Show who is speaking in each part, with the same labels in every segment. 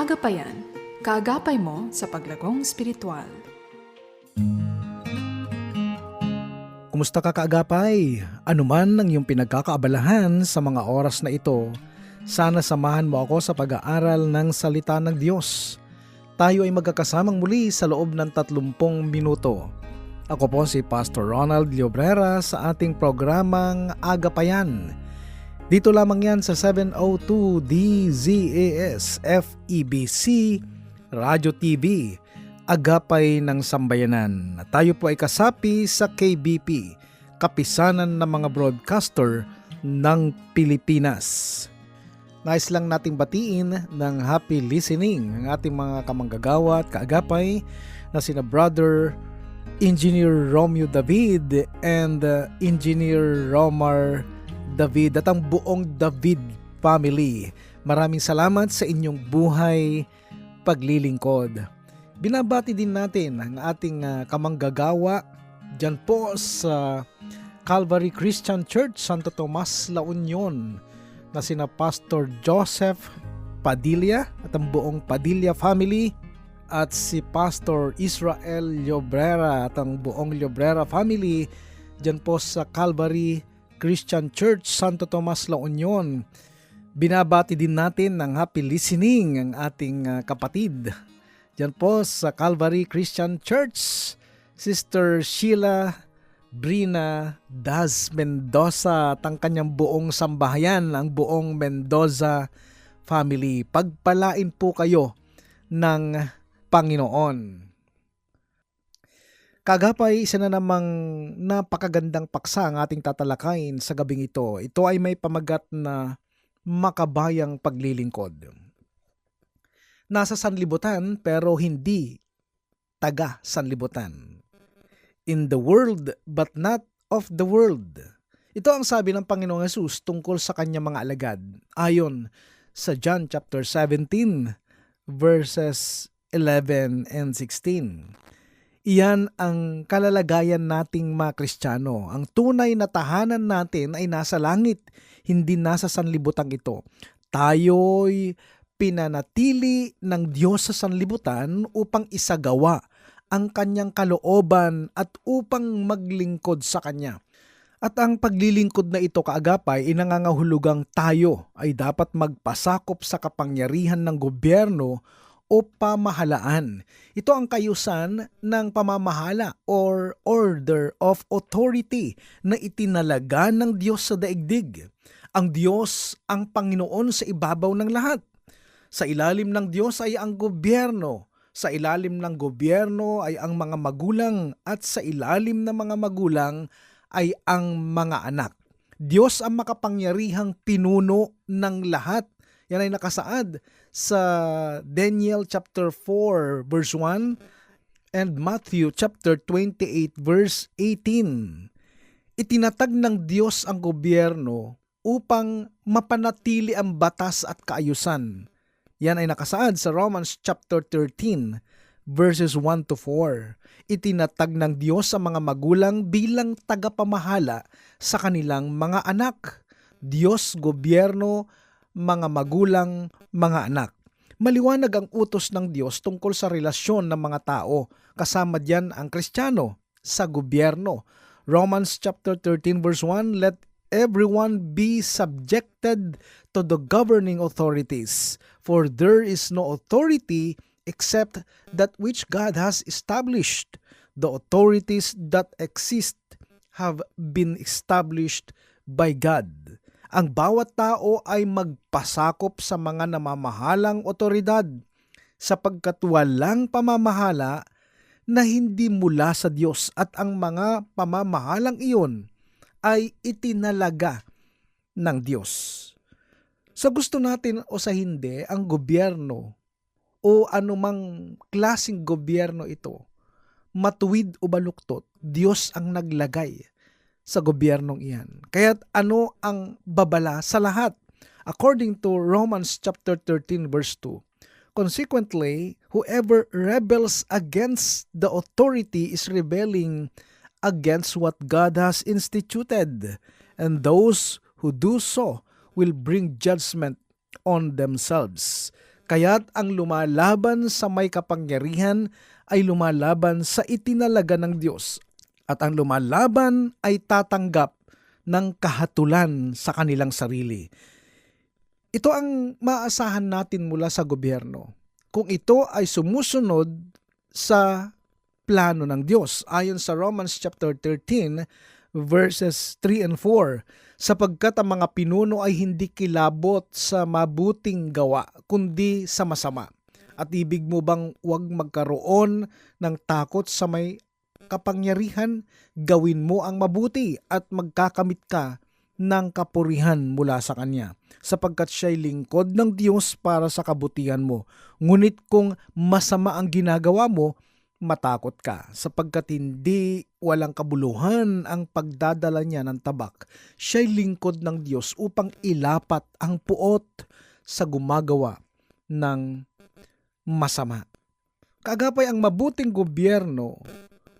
Speaker 1: Agapayan, kaagapay mo sa paglagong spiritual.
Speaker 2: Kumusta ka kaagapay? Ano man ang iyong pinagkakaabalahan sa mga oras na ito, sana samahan mo ako sa pag-aaral ng salita ng Diyos. Tayo ay magkakasamang muli sa loob ng 30 minuto. Ako po si Pastor Ronald Llobrera sa ating programang Agapayan. Dito lamang yan sa 702 DZAS FEBC Radio TV, Agapay ng Sambayanan. Tayo po ay kasapi sa KBP, Kapisanan ng mga Broadcaster ng Pilipinas. Nais lang nating batiin ng happy listening ang ating mga kamanggagawa at kaagapay na sina Brother Engineer Romeo David and Engineer Romar David at ang buong David family. Maraming salamat sa inyong buhay paglilingkod. Binabati din natin ang ating kamanggagawa dyan po sa Calvary Christian Church, Santo Tomas, La Union na sina Pastor Joseph Padilla at ang buong Padilla family at si Pastor Israel Llobrera at ang buong Llobrera family dyan po sa Calvary Christian Church, Santo Tomas, La Union. Binabati din natin ng happy listening ang ating kapatid dyan po sa Calvary Christian Church, Sister Sheila Brina Daz Mendoza at ang kanyang buong sambahayan, ang buong Mendoza family. Pagpalain po kayo ng Panginoon. Kagapay, isa na namang napakagandang paksa ang ating tatalakayin sa gabing ito. Ito ay may pamagat na makabayang paglilingkod. Nasa sanlibutan pero hindi taga sanlibutan. In the world but not of the world. Ito ang sabi ng Panginoong Hesus tungkol sa kanyang mga alagad. Ayon sa John chapter 17 verses 11 and 16. Iyan ang kalalagayan nating mga Kristiyano. Ang tunay na tahanan natin ay nasa langit, hindi nasa sanlibutan ito. Tayo'y pinanatili ng Diyos sa sanlibutan upang isagawa ang kanyang kalooban at upang maglingkod sa kanya. At ang paglilingkod na ito kaagapay, inangangahulugang tayo ay dapat magpasakop sa kapangyarihan ng gobyerno o pamahalaan. Ito ang kayusan ng pamamahala or order of authority na itinalaga ng Diyos sa daigdig. Ang Diyos ang Panginoon sa ibabaw ng lahat. Sa ilalim ng Diyos ay ang gobyerno. Sa ilalim ng gobyerno ay ang mga magulang at sa ilalim ng mga magulang ay ang mga anak. Diyos ang makapangyarihang pinuno ng lahat. Yan ay nakasaad sa Daniel chapter 4 verse 1 and Matthew chapter 28 verse 18. Itinatag ng Diyos ang gobyerno upang mapanatili ang batas at kaayusan. Yan ay nakasaad sa Romans chapter 13 verses 1 to 4. Itinatag ng Diyos ang mga magulang bilang tagapamahala sa kanilang mga anak. Diyos, gobyerno, mga magulang, mga anak. Maliwanag ang utos ng Diyos tungkol sa relasyon ng mga tao, kasama diyan ang Kristiyano sa gobyerno. Romans chapter 13 verse 1, let everyone be subjected to the governing authorities, for there is no authority except that which God has established. The authorities that exist have been established by God. Ang bawat tao ay magpasakop sa mga namamahalang otoridad sapagkat walang pamamahala na hindi mula sa Diyos at ang mga pamamahalang iyon ay itinalaga ng Diyos. Sa gusto natin o sa hindi, ang gobyerno o anumang klaseng gobyerno ito, matuwid o baluktot, Diyos ang naglagay sa gobyernong iyan. Kaya't ano ang babala sa lahat? According to Romans chapter 13 verse 2, consequently, whoever rebels against the authority is rebelling against what God has instituted, and those who do so will bring judgment on themselves. Kaya't ang lumalaban sa may kapangyarihan ay lumalaban sa itinalaga ng Diyos, at ang lumalaban ay tatanggap ng kahatulan sa kanilang sarili. Ito ang maasahan natin mula sa gobyerno, kung ito ay sumusunod sa plano ng Diyos. Ayon sa Romans chapter 13 verses 3 and 4, sapagkat ang mga pinuno ay hindi kilabot sa mabuting gawa, kundi sa masama. At ibig mo bang huwag magkaroon ng takot sa may kapangyarihan? Gawin mo ang mabuti at magkakamit ka ng kapurihan mula sa Kanya, sapagkat siya'y lingkod ng Diyos para sa kabutihan mo. Ngunit kung masama ang ginagawa mo, matakot ka, sapagkat hindi walang kabuluhan ang pagdadala niya ng tabak. Siya'y lingkod ng Diyos upang ilapat ang puot sa gumagawa ng masama. Kaagapay, ang mabuting gobyerno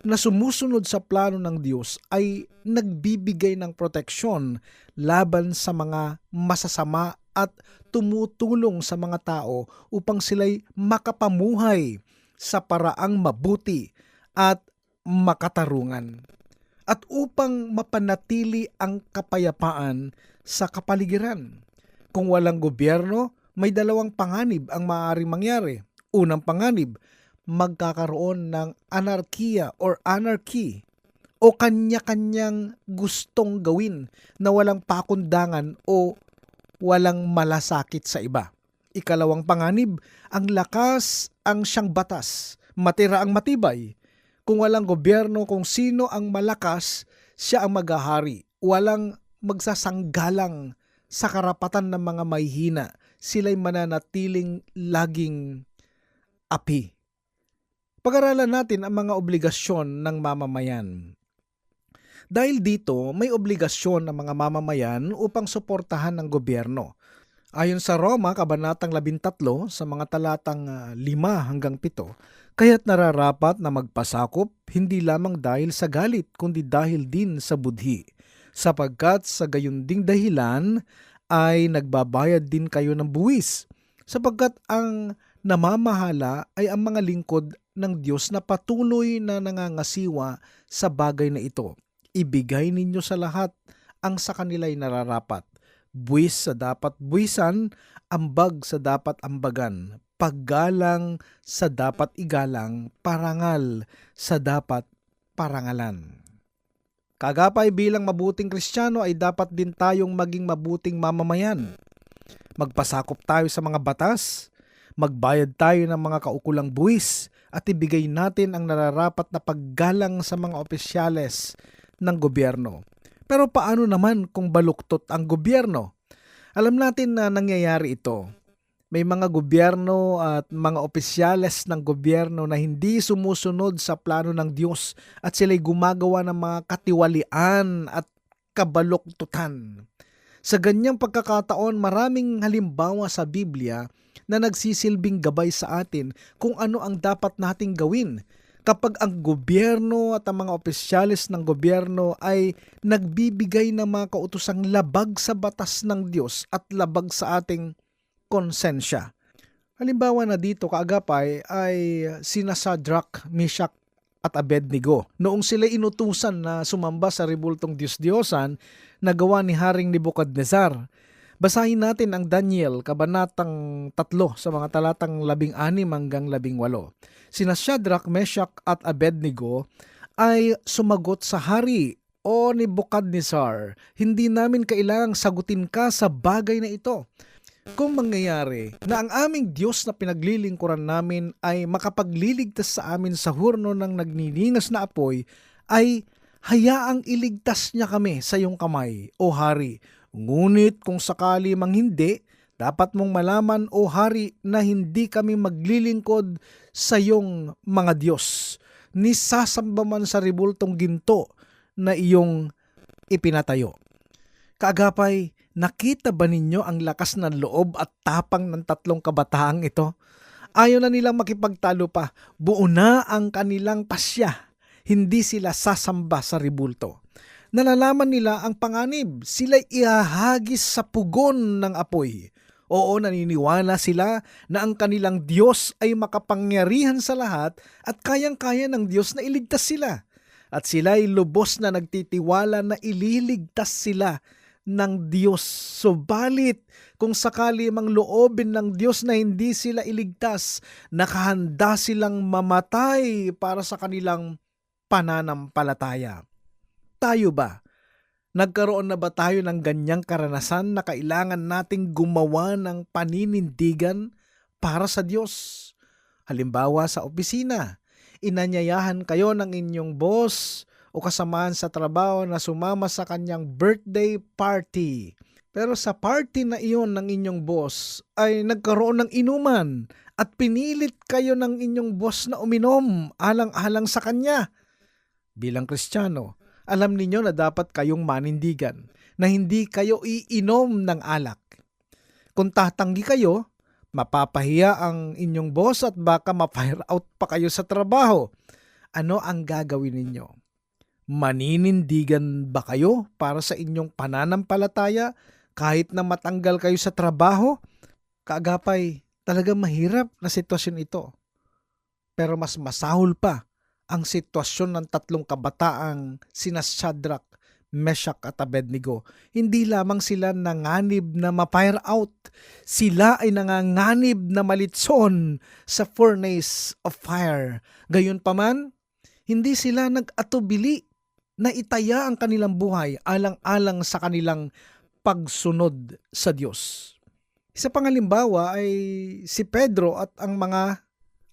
Speaker 2: na sumusunod sa plano ng Diyos ay nagbibigay ng proteksyon laban sa mga masasama at tumutulong sa mga tao upang sila'y makapamuhay sa paraang mabuti at makatarungan, at upang mapanatili ang kapayapaan sa kapaligiran. Kung walang gobyerno, may dalawang panganib ang maaaring mangyari. Unang panganib, magkakaroon ng anarkiya or anarchy, o kanya-kanyang gustong gawin na walang pakundangan o walang malasakit sa iba. Ikalawang panganib, ang lakas ang siyang batas, matira ang matibay. Kung walang gobyerno, kung sino ang malakas, siya ang maghahari. Walang magsasanggalang sa karapatan ng mga mahihina. Sila'y mananatiling laging api. Pag-aralan natin ang mga obligasyon ng mamamayan. Dahil dito, may obligasyon ng mga mamamayan upang suportahan ng gobyerno. Ayon sa Roma, Kabanatang 13, sa mga talatang 5 hanggang 7, kaya't nararapat na magpasakop hindi lamang dahil sa galit, kundi dahil din sa budhi. Sapagkat sa gayon ding dahilan ay nagbabayad din kayo ng buwis. Sapagkat ang namamahala ay ang mga lingkod ng Diyos na patuloy na nangangasiwa sa bagay na ito. Ibigay ninyo sa lahat ang sa kanila'y nararapat. Buwis sa dapat buwisan, ambag sa dapat ambagan, paggalang sa dapat igalang, parangal sa dapat parangalan. Kagapay, bilang mabuting Kristiyano ay dapat din tayong maging mabuting mamamayan. Magpasakop tayo sa mga batas, magbayad tayo ng mga kaukulang buwis, at ibigay natin ang nararapat na paggalang sa mga opisyales ng gobyerno. Pero paano naman kung baluktot ang gobyerno? Alam natin na nangyayari ito. May mga gobyerno at mga opisyales ng gobyerno na hindi sumusunod sa plano ng Diyos at sila'y gumagawa ng mga katiwalian at kabaluktutan. Sa ganyang pagkakataon, maraming halimbawa sa Biblia na nagsisilbing gabay sa atin kung ano ang dapat nating gawin kapag ang gobyerno at ang mga opisyalis ng gobyerno ay nagbibigay ng mga kautosang labag sa batas ng Diyos at labag sa ating konsensya. Halimbawa na dito, kaagapay, ay sina Shadrach, Meshach at Abednego. Noong sila inutusan na sumamba sa ribultong Diyos-Diyosan na gawa ni Haring Nebukadnezar. Basahin natin ang Daniel, Kabanatang 3, sa mga talatang 16 hanggang 18. Sina Shadrach, Meshach at Abednego ay sumagot sa hari, "O Nebukadnezar, hindi namin kailangang sagutin ka sa bagay na ito. Kung mangyayari na ang aming Diyos na pinaglilingkuran namin ay makapagliligtas sa amin sa hurno ng nagniningas na apoy, ay hayaang iligtas niya kami sa iyong kamay, o hari. Ngunit kung sakali mang hindi, dapat mong malaman, o hari, na hindi kami maglilingkod sa iyong mga Diyos, ni sasamba man sa ribultong ginto na iyong ipinatayo." Kaagapay, nakita ba ninyo ang lakas ng loob at tapang ng tatlong kabataang ito? Ayaw na nilang makipagtalo pa. Buo na ang kanilang pasya. Hindi sila sasamba sa ribulto. Nalalaman nila ang panganib. Sila'y ihahagis sa pugon ng apoy. Oo, naniniwala sila na ang kanilang Diyos ay makapangyarihan sa lahat at kayang-kaya ng Diyos na iligtas sila. At sila ay lubos na nagtitiwala na ililigtas sila ng Diyos. Subalit, kung sakali mang loobin ng Diyos na hindi sila iligtas, nakahanda silang mamatay para sa kanilang pananampalataya. Tayo ba? Nagkaroon na ba tayo ng ganyang karanasan na kailangan nating gumawa ng paninindigan para sa Diyos? Halimbawa sa opisina, inanyayahan kayo ng inyong boss o kasamahan sa trabaho na sumama sa kanyang birthday party. Pero sa party na iyon ng inyong boss ay nagkaroon ng inuman at pinilit kayo ng inyong boss na uminom alang-alang sa kanya. Bilang Kristiyano, alam ninyo na dapat kayong manindigan na hindi kayo iinom ng alak. Kung tatanggi kayo, mapapahiya ang inyong boss at baka ma-fire out pa kayo sa trabaho. Ano ang gagawin ninyo? Maninindigan ba kayo para sa inyong pananampalataya kahit na matanggal kayo sa trabaho? Kaagapay, talagang mahirap na sitwasyon ito. Pero mas masahol pa ang sitwasyon ng tatlong kabataang sina Shadrach, Meshach at Abednego. Hindi lamang sila nanganib na ma-fire out. Sila ay nanganganib na malitson sa furnace of fire. Gayunpaman, hindi sila nag-atubili na itaya ang kanilang buhay alang-alang sa kanilang pagsunod sa Diyos. Isa pang halimbawa ay si Pedro at ang mga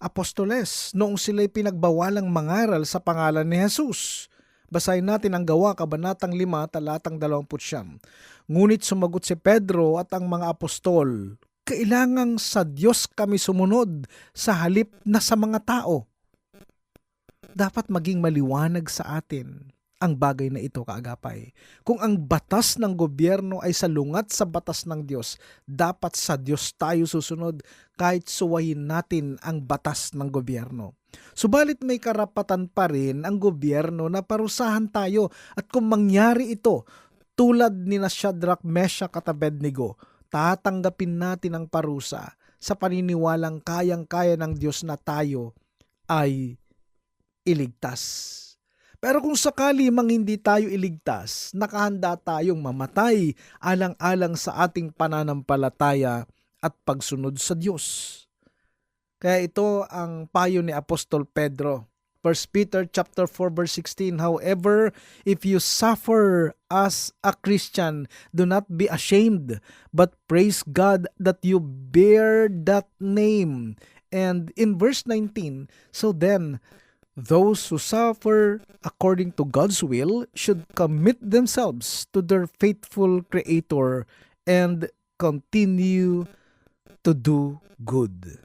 Speaker 2: apostoles noong sila'y pinagbawalang mangaral sa pangalan ni Jesus. Basahin natin ang Gawa, Kabanatang 5, talatang 29. Ngunit sumagot si Pedro at ang mga apostol, kailangang sa Diyos kami sumunod sa halip na sa mga tao. Dapat maging maliwanag sa atin ang bagay na ito, kaagapay. Kung ang batas ng gobyerno ay salungat sa batas ng Diyos, dapat sa Diyos tayo susunod kahit suwayin natin ang batas ng gobyerno. Subalit may karapatan pa rin ang gobyerno na parusahan tayo at kung mangyari ito, tulad ni na Shadrach, Meshach at Abednego, tatanggapin natin ang parusa sa paniniwalang kayang-kaya ng Diyos na tayo ay iligtas. Pero kung sakali mang hindi tayo iligtas, nakahanda tayong mamatay alang-alang sa ating pananampalataya at pagsunod sa Diyos. Kaya ito ang payo ni Apostol Pedro. 1 Peter chapter 4 verse 16, however, if you suffer as a Christian, do not be ashamed, but praise God that you bear that name. And in verse 19, so then, those who suffer according to God's will should commit themselves to their faithful Creator and continue to do good.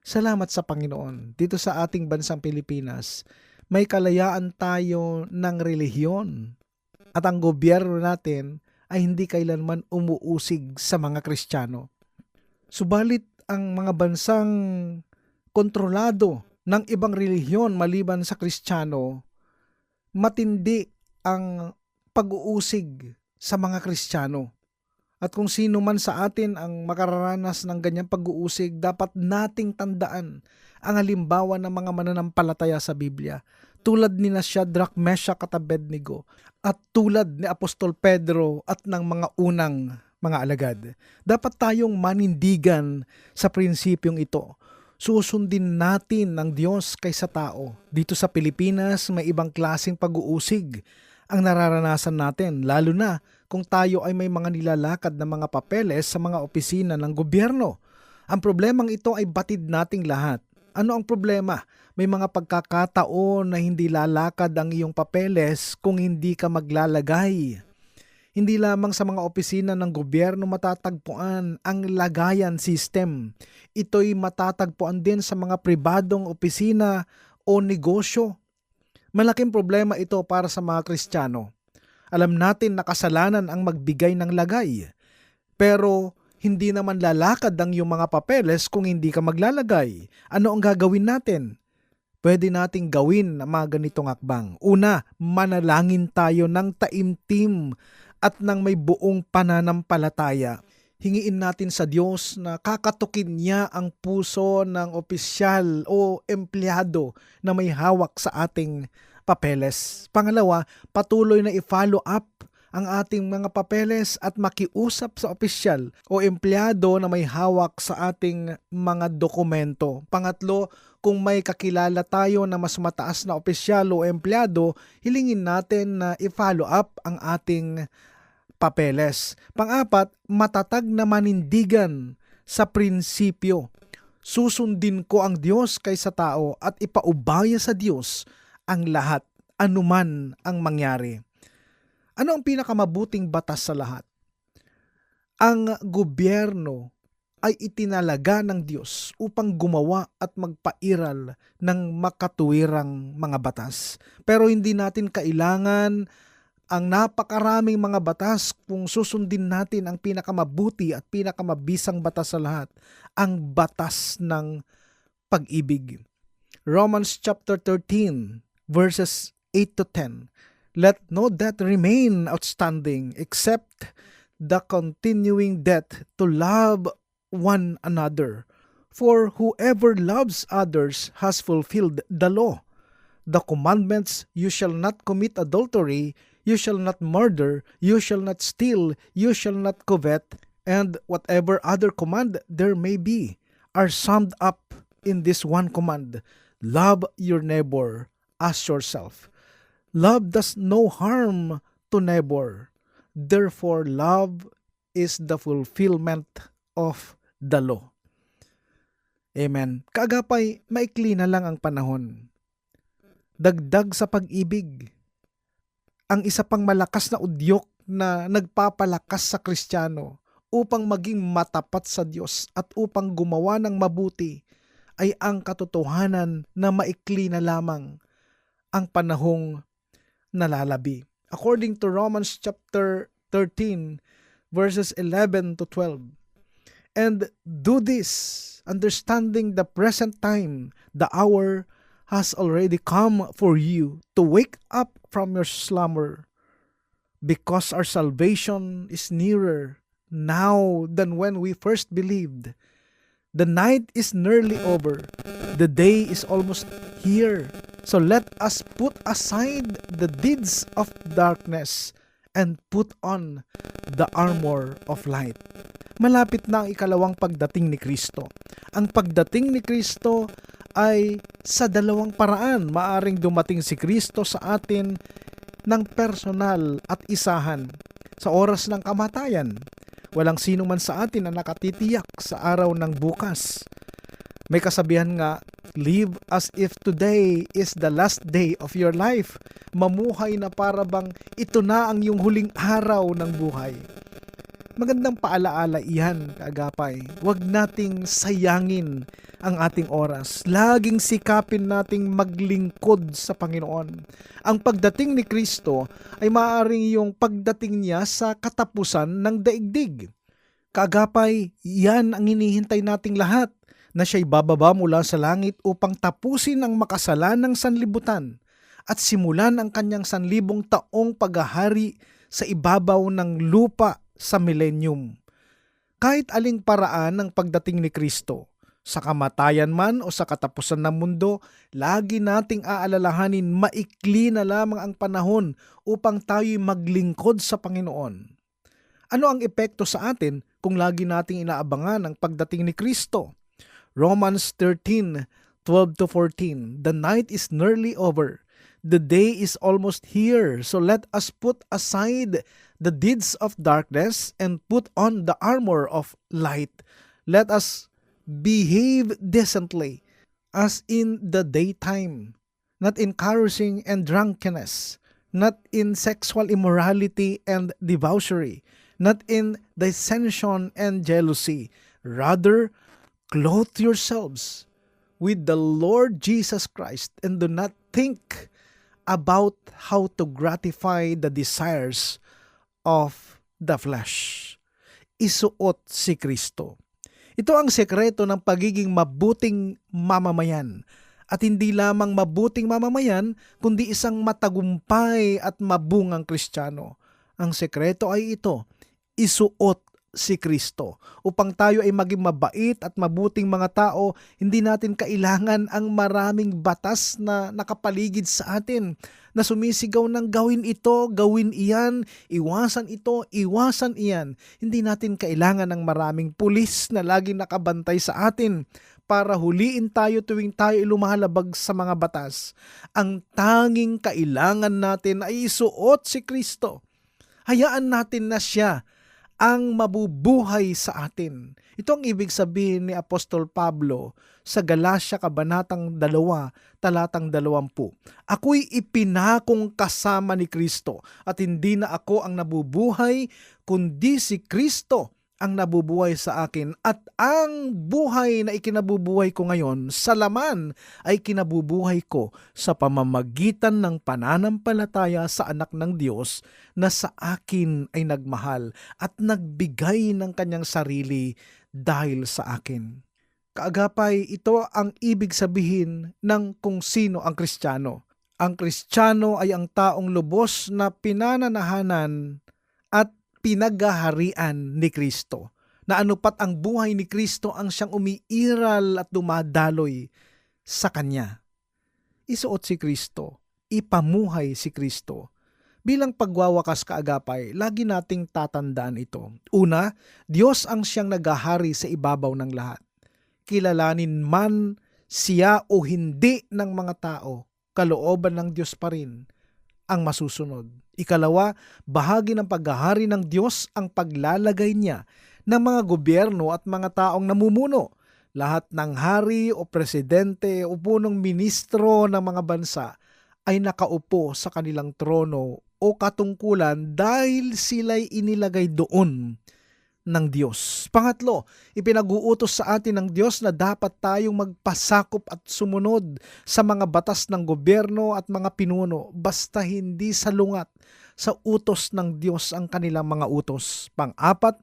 Speaker 2: Salamat sa Panginoon. Dito sa ating bansang Pilipinas, may kalayaan tayo ng relihiyon at ang gobyerno natin ay hindi kailanman umuusig sa mga Kristiyano. Subalit ang mga bansang kontrolado ng ibang relihiyon maliban sa Kristiyano, matindi ang pag-uusig sa mga Kristiyano. At kung sino man sa atin ang makararanas ng ganyang pag-uusig, dapat nating tandaan ang halimbawa ng mga mananampalataya sa Biblia, tulad ni na Shadrach, Meshach at Abednego, at tulad ni Apostol Pedro at ng mga unang mga alagad. Dapat tayong manindigan sa prinsipyong ito. Susundin natin ng Diyos kaysa tao. Dito sa Pilipinas, may ibang klaseng pag-uusig ang nararanasan natin, lalo na kung tayo ay may mga nilalakad na mga papeles sa mga opisina ng gobyerno. Ang problemang ito ay batid nating lahat. Ano ang problema? May mga pagkakataon na hindi lalakad ang iyong papeles kung hindi ka maglalagay. Hindi lamang sa mga opisina ng gobyerno matatagpuan ang lagayan system. Ito'y matatagpuan din sa mga pribadong opisina o negosyo. Malaking problema ito para sa mga Kristiyano. Alam natin na kasalanan ang magbigay ng lagay. Pero hindi naman lalakad ang iyong mga papeles kung hindi ka maglalagay. Ano ang gagawin natin? Pwede nating gawin ang mga ganitong hakbang. Una, manalangin tayo ng taimtim at ng may buong pananampalataya. Hingiin natin sa Diyos na kakatukin niya ang puso ng opisyal o empleyado na may hawak sa ating papeles. Pangalawa, patuloy na i-follow up ang ating mga papeles at makiusap sa opisyal o empleyado na may hawak sa ating mga dokumento. Pangatlo, kung may kakilala tayo na mas mataas na opisyal o empleyado, hilingin natin na i-follow up ang ating papeles. Pang-apat, matatag na manindigan sa prinsipyo. Susundin ko ang Diyos kaysa tao at ipaubaya sa Diyos ang lahat, anuman ang mangyari. Ano ang pinakamabuting batas sa lahat? Ang gobyerno ay itinalaga ng Diyos upang gumawa at magpairal ng makatuwirang mga batas. Pero hindi natin kailangan ang napakaraming mga batas kung susundin natin ang pinakamabuti at pinakamabisang batas sa lahat, ang batas ng pag-ibig. Romans chapter 13 verses 8 to 10. Let no debt remain outstanding except the continuing debt to love one another. For whoever loves others has fulfilled the law. The commandments, you shall not commit adultery, you shall not murder, you shall not steal, you shall not covet, and whatever other command there may be, are summed up in this one command: love your neighbor as yourself. Love does no harm to neighbor. Therefore, love is the fulfillment of the law. Amen. Kaagapay, maikli na lang ang panahon. Dagdag sa pag-ibig. Ang isa pang malakas na udyok na nagpapalakas sa Kristiyano upang maging matapat sa Diyos at upang gumawa ng mabuti ay ang katotohanan na maikli na lamang ang panahong nalalabi. According to Romans chapter 13 verses 11 to 12. And do this, understanding the present time, the hour has already come for you to wake up from your slumber, because our salvation is nearer now than when we first believed. The night is nearly over, the day is almost here. So let us put aside the deeds of darkness and put on the armor of light. Malapit na ang ikalawang pagdating ni Kristo. Ang pagdating ni Kristo ay sa dalawang paraan. Maaring dumating si Kristo sa atin ng personal at isahan sa oras ng kamatayan. Walang sino man sa atin na nakatitiyak sa araw ng bukas. May kasabihan nga, live as if today is the last day of your life. Mamuhay na para bang ito na ang iyong huling araw ng buhay. Magandang paalaala iyan, kaagapay. Huwag nating sayangin ang ating oras. Laging sikapin nating maglingkod sa Panginoon. Ang pagdating ni Kristo ay maaaring yung pagdating niya sa katapusan ng daigdig. Kaagapay, iyan ang hinihintay nating lahat, na siya'y bababa mula sa langit upang tapusin ang makasalanang sanlibutan at simulan ang kanyang 1,000 taong paghahari sa ibabaw ng lupa sa millennium. Kahit aling paraan ng pagdating ni Kristo, sa kamatayan man o sa katapusan ng mundo, lagi nating aalalahanin maikli na lamang ang panahon upang tayo'y maglingkod sa Panginoon. Ano ang epekto sa atin kung lagi nating inaabangan ang pagdating ni Kristo? Romans 13:12 to 14. The night is nearly over. The day is almost here. So let us put aside the deeds of darkness and put on the armor of light. Let us behave decently as in the daytime, not in carousing and drunkenness, not in sexual immorality and debauchery, not in dissension and jealousy. Rather, clothe yourselves with the Lord Jesus Christ and do not think about how to gratify the desires of the flesh. Isuot si Kristo. Ito ang sekreto ng pagiging mabuting mamamayan. At hindi lamang mabuting mamamayan, kundi isang matagumpay at mabungang Kristiyano. Ang sekreto ay ito, isuot si Kristo. Upang tayo ay maging mabait at mabuting mga tao, hindi natin kailangan ang maraming batas na nakapaligid sa atin, na sumisigaw ng gawin ito, gawin iyan, iwasan ito, iwasan iyan. Hindi natin kailangan ng maraming pulis na laging nakabantay sa atin para huliin tayo tuwing tayo lumalabag sa mga batas. Ang tanging kailangan natin ay isuot si Kristo. Hayaan natin na siya ang mabubuhay sa atin. Ito ang ibig sabihin ni Apostol Pablo sa Galacia Kabanatang 2, talatang 20. Ako'y ipinakong kasama ni Kristo at hindi na ako ang nabubuhay, kundi si Kristo ang nabubuhay sa akin, at ang buhay na ikinabubuhay ko ngayon sa laman ay kinabubuhay ko sa pamamagitan ng pananampalataya sa anak ng Diyos na sa akin ay nagmahal at nagbigay ng kanyang sarili dahil sa akin. Kaagapay, ito ang ibig sabihin ng kung sino ang Kristiyano. Ang Kristiyano ay ang taong lubos na pinananahanan at pinaghaharian ni Kristo, na anupat ang buhay ni Kristo ang siyang umiiral at dumadaloy sa Kanya. Isuot si Kristo, ipamuhay si Kristo. Bilang pagwawakas, kaagapay, lagi nating tatandaan ito. Una, Diyos ang siyang naghahari sa ibabaw ng lahat. Kilalanin man siya o hindi ng mga tao, kalooban ng Diyos pa rin ang masusunod. Ikalawa, bahagi ng paghahari ng Diyos ang paglalagay niya ng mga gobyerno at mga taong namumuno. Lahat ng hari o presidente o punong ministro ng mga bansa ay nakaupo sa kanilang trono o katungkulan dahil sila'y inilagay doon ng Diyos. Pangatlo, ipinag-uutos sa atin ng Diyos na dapat tayong magpasakop at sumunod sa mga batas ng gobyerno at mga pinuno, basta hindi salungat sa utos ng Diyos ang kanilang mga utos. Pang-apat,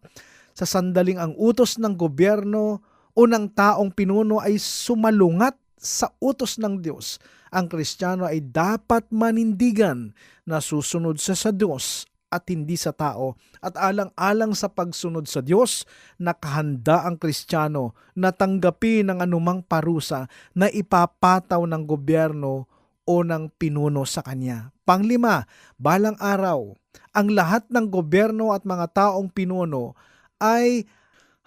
Speaker 2: sa sandaling ang utos ng gobyerno o ng taong pinuno ay sumalungat sa utos ng Diyos, ang Kristiyano ay dapat manindigan na susunod sa Diyos at hindi sa tao, at alang-alang sa pagsunod sa Diyos, nakahanda ang Kristiyano na tanggapin ang anumang parusa na ipapataw ng gobyerno o ng pinuno sa kanya. Panglima, balang araw, ang lahat ng gobyerno at mga taong pinuno ay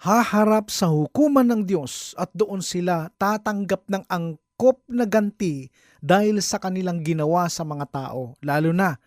Speaker 2: haharap sa hukuman ng Diyos at doon sila tatanggap ng angkop na ganti dahil sa kanilang ginawa sa mga tao, lalo na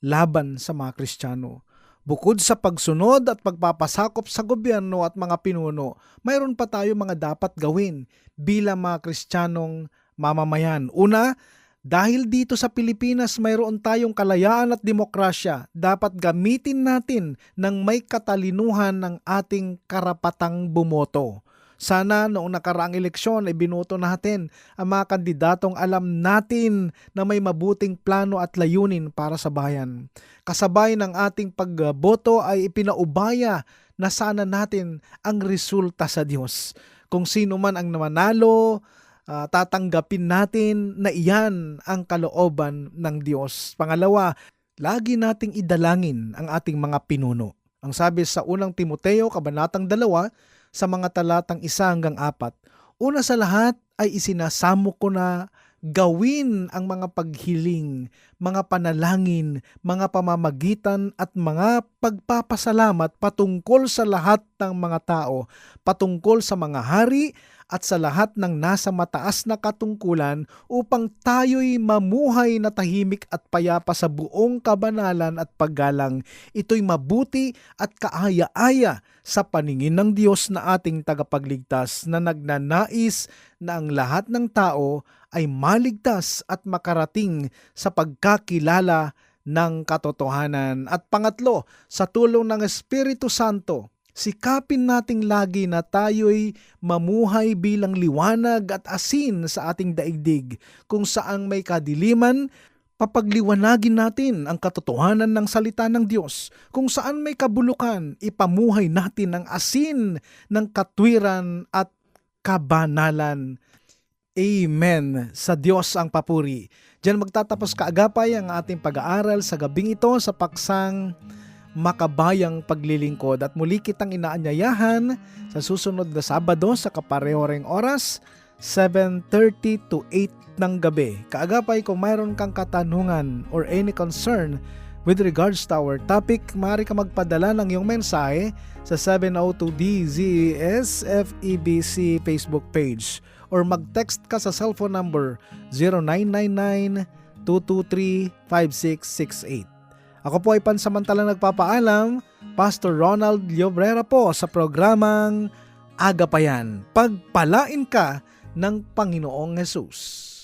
Speaker 2: laban sa mga Kristiyano. Bukod sa pagsunod at pagpapasakop sa gobyerno at mga pinuno, mayroon pa tayo mga dapat gawin bilang mga Kristiyanong mamamayan. Una, dahil dito sa Pilipinas mayroon tayong kalayaan at demokrasya, dapat gamitin natin ng may katalinuhan ng ating karapatang bumoto. Sana noong nakaraang eleksyon ay binoto natin ang mga kandidatong alam natin na may mabuting plano at layunin para sa bayan. Kasabay ng ating pagboto ay ipinaubaya na sana natin ang resulta sa Diyos. Kung sino man ang manalo, tatanggapin natin na iyan ang kalooban ng Diyos. Pangalawa, lagi nating idalangin ang ating mga pinuno. Ang sabi sa unang Timoteo, Kabanatang 2, sa mga talatang 1-4, una sa lahat ay isinasamo ko na gawin ang mga paghiling, mga panalangin, mga pamamagitan at mga pagpapasalamat patungkol sa lahat ng mga tao, patungkol sa mga hari at sa lahat ng nasa mataas na katungkulan upang tayo'y mamuhay na tahimik at payapa sa buong kabanalan at paggalang. Ito'y mabuti at kaaya-aya sa paningin ng Diyos na ating tagapagligtas, na nagnanais na ang lahat ng tao ay maligtas at makarating sa pagkakilala ng katotohanan. At pangatlo, sa tulong ng Espiritu Santo, sikapin nating lagi na tayo'y mamuhay bilang liwanag at asin sa ating daigdig. Kung saan may kadiliman, papagliwanagin natin ang katotohanan ng salita ng Diyos. Kung saan may kabulukan, ipamuhay natin ang asin ng katwiran at kabanalan. Amen. Sa Diyos ang papuri. Diyan magtatapos kaagapay ang ating pag-aaral sa gabing ito sa paksang makabayang paglilingkod at muli kitang inaanyayahan sa susunod na Sabado sa kapareho ring oras, 7:30 to 8 ng gabi. Kaagapay, kung mayroon kang katanungan or any concern with regards to our topic, maaari ka magpadala ng iyong mensahe sa 702 DZES FEBC Facebook page or mag-text ka sa cellphone number 0999-223-5668. Ako po ay pansamantalang nagpapaalam, Pastor Ronald Llobrera po sa programang Agapayan. Pagpalain ka ng Panginoong Hesus.